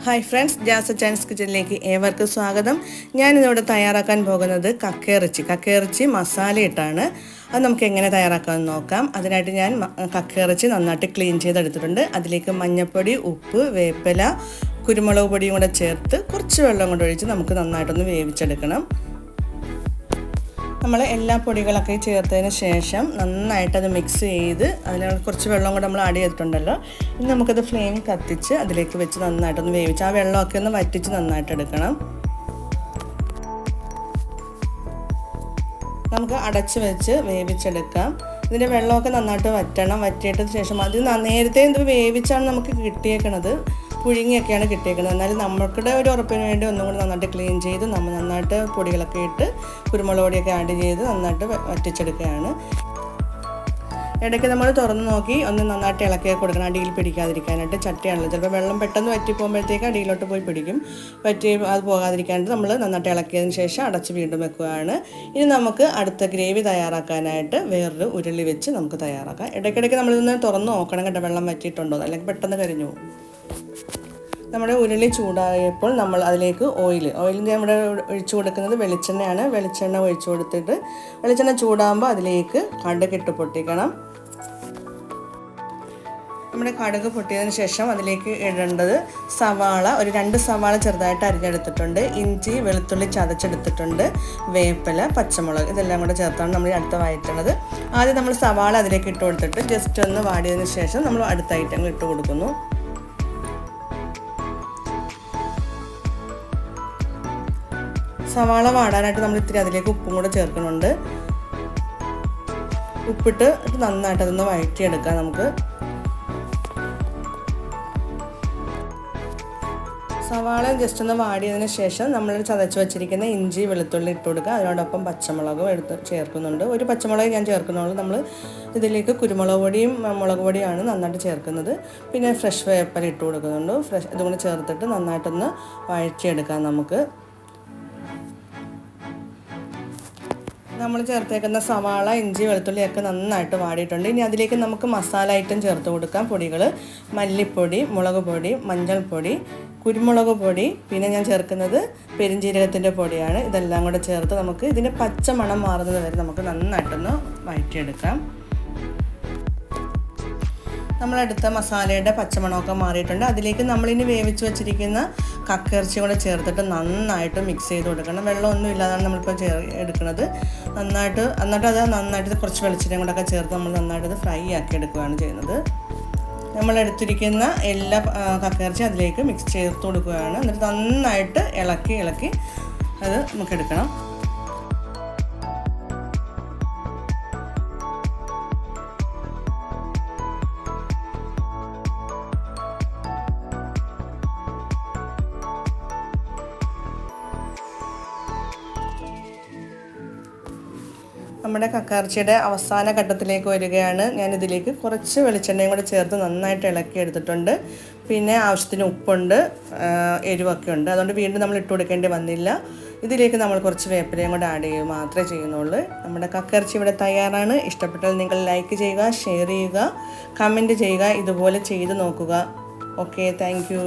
Hi friends, jazz chance കിച്ചണിലേക്ക് ഏവർക്കും സ്വാഗതം. ഞാനിതോടെ തയ്യാറാക്കാൻ പോകുന്നത് കക്കയിറച്ചി മസാല ഇട്ടാണ്. അത് നമുക്ക് എങ്ങനെ തയ്യാറാക്കാമെന്ന് നോക്കാം. അതിനായിട്ട് ഞാൻ കക്കയിറച്ചി നന്നായിട്ട് ക്ലീൻ ചെയ്തെടുത്തിട്ടുണ്ട്. അതിലേക്ക് മഞ്ഞൾപ്പൊടി, ഉപ്പ്, വേപ്പില, കുരുമുളക് പൊടിയും കൂടെ ചേർത്ത് കുറച്ച് വെള്ളം കൊണ്ട് ഒഴിച്ച് നമുക്ക് നന്നായിട്ടൊന്ന് വേവിച്ചെടുക്കണം. നമ്മൾ എല്ലാ പൊടികളൊക്കെ ചേർത്തതിന് ശേഷം നന്നായിട്ടത് മിക്സ് ചെയ്ത് അതിൽ കുറച്ച് വെള്ളം കൂടെ നമ്മൾ ആഡ് ചെയ്തിട്ടുണ്ടല്ലോ. ഇനി നമുക്കത് ഫ്ലെയിം കത്തിച്ച് അതിലേക്ക് വെച്ച് നന്നായിട്ടൊന്ന് വേവിച്ച് ആ വെള്ളമൊക്കെ ഒന്ന് വറ്റിച്ച് നന്നായിട്ട് എടുക്കണം. നമുക്ക് അടച്ച് വെച്ച് വേവിച്ചെടുക്കാം. ഇതിൻ്റെ വെള്ളമൊക്കെ നന്നായിട്ട് വറ്റണം. വറ്റിയിട്ടതിന് ശേഷം അത് നേരത്തെ ഇത് വേവിച്ചാണ് നമുക്ക് കിട്ടിയേക്കണത്, പുഴുങ്ങിയൊക്കെയാണ് കിട്ടിയേക്കുന്നത്. എന്നാലും നമ്മൾക്കിടെ ഒരു ഉറപ്പിന് വേണ്ടി ഒന്നും കൂടി നന്നായിട്ട് ക്ലീൻ ചെയ്ത് നമ്മൾ നന്നായിട്ട് പൊടികളൊക്കെ ഇട്ട് കുരുമുളക് പൊടിയൊക്കെ ആഡ് ചെയ്ത് നന്നായിട്ട് വറ്റിച്ചെടുക്കുകയാണ്. ഇടയ്ക്ക് നമ്മൾ തുറന്ന് നോക്കി ഒന്ന് നന്നായിട്ട് ഇളക്കി കൊടുക്കണം, അടിയിൽ പിടിക്കാതിരിക്കാനായിട്ട്. ചട്ടിയാണല്ലോ, ചിലപ്പോൾ വെള്ളം പെട്ടെന്ന് വറ്റി പോകുമ്പോഴത്തേക്ക് അടിയിലോട്ട് പോയി പിടിക്കും. അത് പോകാതിരിക്കാനായിട്ട് നമ്മൾ നന്നായിട്ട് ഇളക്കിയതിന് ശേഷം അടച്ച് വീണ്ടും വെക്കുകയാണ്. ഇനി നമുക്ക് അടുത്ത ഗ്രേവി തയ്യാറാക്കാനായിട്ട് വേറൊരു ഉരുളി വെച്ച് നമുക്ക് തയ്യാറാക്കാം. ഇടയ്ക്കിടയ്ക്ക് നമ്മളിതൊന്ന് തുറന്ന് നോക്കണം കേട്ടോ, വെള്ളം വറ്റിയിട്ടുണ്ടോ, അല്ലെങ്കിൽ പെട്ടെന്ന് കരിഞ്ഞു പോകും. നമ്മുടെ ഉരുളി ചൂടായപ്പോൾ നമ്മൾ അതിലേക്ക് ഓയിലിൻ്റെ നമ്മുടെ ഒഴിച്ചു കൊടുക്കുന്നത് വെളിച്ചെണ്ണയാണ്. വെളിച്ചെണ്ണ ഒഴിച്ചു കൊടുത്തിട്ട് വെളിച്ചെണ്ണ ചൂടാകുമ്പോൾ അതിലേക്ക് കടുക് ഇട്ട് പൊട്ടിക്കണം. നമ്മുടെ കടുക് പൊട്ടിയതിന് ശേഷം അതിലേക്ക് ഇടേണ്ടത് സവാള, ഒരു 2 സവാള ചെറുതായിട്ട് അരിഞ്ഞെടുത്തിട്ടുണ്ട്, ഇഞ്ചി വെളുത്തുള്ളി ചതച്ചെടുത്തിട്ടുണ്ട്, വേപ്പില, പച്ചമുളക്, ഇതെല്ലാം കൂടെ ചേർത്താണ് നമ്മൾ അടുത്ത വഴറ്റുന്നത്. ആദ്യം നമ്മൾ സവാള അതിലേക്ക് ഇട്ട് കൊടുത്തിട്ട് ജസ്റ്റ് ഒന്ന് വാടിയതിന് ശേഷം നമ്മൾ അടുത്ത ഐറ്റങ്ങൾ ഇട്ട് കൊടുക്കുന്നു. സവാള വാടാനായിട്ട് നമ്മൾ ഇത്തിരി അതിലേക്ക് ഉപ്പും കൂടെ ചേർക്കുന്നുണ്ട്. ഉപ്പിട്ട് നന്നായിട്ട് അതൊന്ന് വഴറ്റിയെടുക്കാം. നമുക്ക് സവാള ജസ്റ്റ് ഒന്ന് വാടിയതിന് ശേഷം നമ്മൾ ചതച്ച് വെച്ചിരിക്കുന്ന ഇഞ്ചി വെളുത്തുള്ളി ഇട്ട് കൊടുക്കുക. അതിനോടൊപ്പം പച്ചമുളകും ചേർക്കുന്നുണ്ട്. ഒരു പച്ചമുളക് ഞാൻ ചേർക്കുന്നുള്ളൂ. നമ്മൾ ഇതിലേക്ക് കുരുമുളക് പൊടിയും മുളക് പൊടിയാണ് നന്നായിട്ട് ചേർക്കുന്നത്. പിന്നെ ഫ്രഷ് വേപ്പില ഇട്ട് കൊടുക്കുന്നുണ്ട്. ഇതും കൂടെ ചേർത്തിട്ട് നന്നായിട്ടൊന്ന് വഴറ്റിയെടുക്കാം. നമുക്ക് നമ്മൾ ചേർത്തേക്കുന്ന സവാള, ഇഞ്ചി, വെളുത്തുള്ളിയൊക്കെ നന്നായിട്ട് വാടിയിട്ടുണ്ട്. ഇനി അതിലേക്ക് നമുക്ക് മസാല ഐറ്റം ചേർത്ത് കൊടുക്കാം. പൊടികൾ മല്ലിപ്പൊടി, മുളക് പൊടി, മഞ്ഞൾപ്പൊടി, കുരുമുളക് പൊടി, പിന്നെ ഞാൻ ചേർക്കുന്നത് പെരുംജീരകത്തിൻ്റെ പൊടിയാണ്. ഇതെല്ലാം കൂടെ ചേർത്ത് നമുക്ക് ഇതിൻ്റെ പച്ച മണം മാറുന്നത് വരെ നമുക്ക് നന്നായിട്ടൊന്ന് വഴറ്റിയെടുക്കാം. നമ്മളെടുത്ത മസാലയുടെ പച്ചമണമൊക്കെ മാറിയിട്ടുണ്ട്. അതിലേക്ക് നമ്മളിനി വേവിച്ച് വെച്ചിരിക്കുന്ന കക്കയിറച്ചി കൂടെ ചേർത്തിട്ട് നന്നായിട്ട് മിക്സ് ചെയ്ത് കൊടുക്കണം. വെള്ളമൊന്നും ഇല്ലാതാണ് നമ്മളിപ്പോൾ എടുക്കുന്നത്. നന്നായിട്ട് കുറച്ച് വെളിച്ചെണ്ണയും കൂടെയൊക്കെ ചേർത്ത് നമ്മൾ നന്നായിട്ട് ഫ്രൈ ആക്കി എടുക്കുകയാണ് ചെയ്യുന്നത്. നമ്മളെടുത്തിരിക്കുന്ന എല്ലാ കക്കയിറച്ചി അതിലേക്ക് മിക്സ് ചേർത്ത് കൊടുക്കുകയാണ്. എന്നിട്ട് നന്നായിട്ട് ഇളക്കി അത് നമുക്ക് എടുക്കണം. നമ്മുടെ കക്കയിറച്ചിയുടെ അവസാന ഘട്ടത്തിലേക്ക് വരികയാണ്. ഞാനിതിലേക്ക് കുറച്ച് വെളിച്ചെണ്ണയും കൂടെ ചേർത്ത് നന്നായിട്ട് ഇളക്കി എടുത്തിട്ടുണ്ട്. പിന്നെ ആവശ്യത്തിന് ഉപ്പുണ്ട്, എരിവൊക്കെ ഉണ്ട്. അതുകൊണ്ട് വീണ്ടും നമ്മൾ ഇട്ട് കൊടുക്കേണ്ടി വന്നില്ല. ഇതിലേക്ക് നമ്മൾ കുറച്ച് വേപ്പിലയും കൂടെ ആഡ് ചെയ്യുക മാത്രമേ ചെയ്യുന്നുള്ളൂ. നമ്മുടെ കക്കയിറച്ചി ഇവിടെ തയ്യാറാണ്. ഇഷ്ടപ്പെട്ടാൽ നിങ്ങൾ ലൈക്ക് ചെയ്യുക, ഷെയർ ചെയ്യുക, കമൻറ്റ് ചെയ്യുക, ഇതുപോലെ ചെയ്ത് നോക്കുക. Okay, thank you.